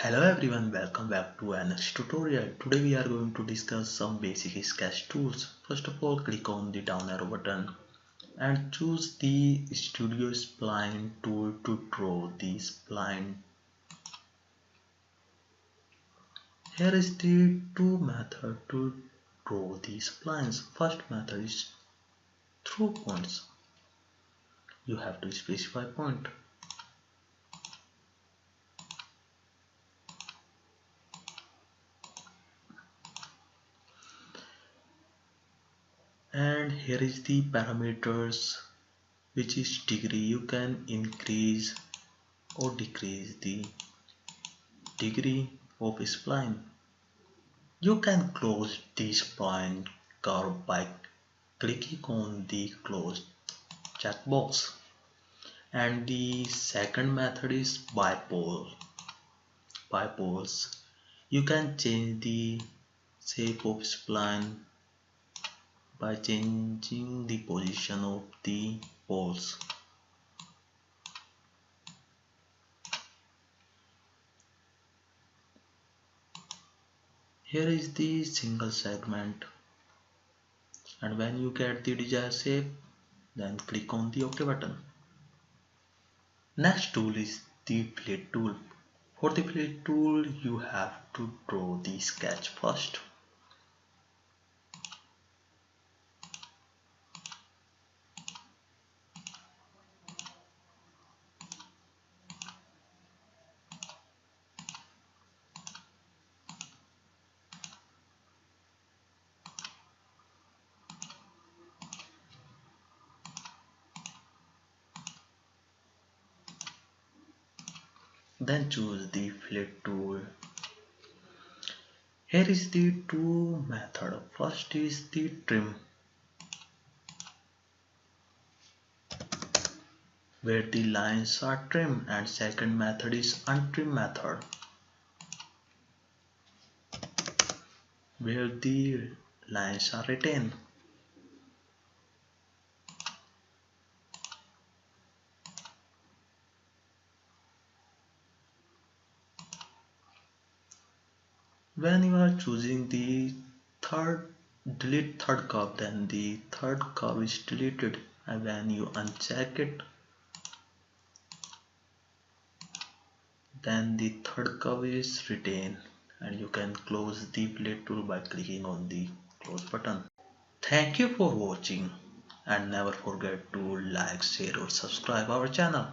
Hello everyone, welcome back to another tutorial. Today we are going to discuss some basic sketch tools. First of all, click on the down arrow button and choose the Studio Spline tool to draw the spline. Here is the two method to draw the splines. First method is through points. You have to specify point. And here is the parameters, which is degree. You can increase or decrease the degree of spline. You can close the spline curve by clicking on the close checkbox. And the second method is bipole. Bipoles. You can change the shape of spline by changing the position of the poles. Here is the single segment, and when you get the desired shape, then click on the OK button. Next tool is the Fillet tool. For the Fillet tool, you have to draw the sketch first. Then choose the Fillet tool. Here is the two method. First is the trim, where the lines are trimmed, and second method is untrim method, where the lines are retained. When you are choosing the delete third curve, then the third curve is deleted, and when you uncheck it, then the third curve is retained, and you can close the Fillet tool by clicking on the close button. Thank you for watching, and never forget to like, share or subscribe our channel.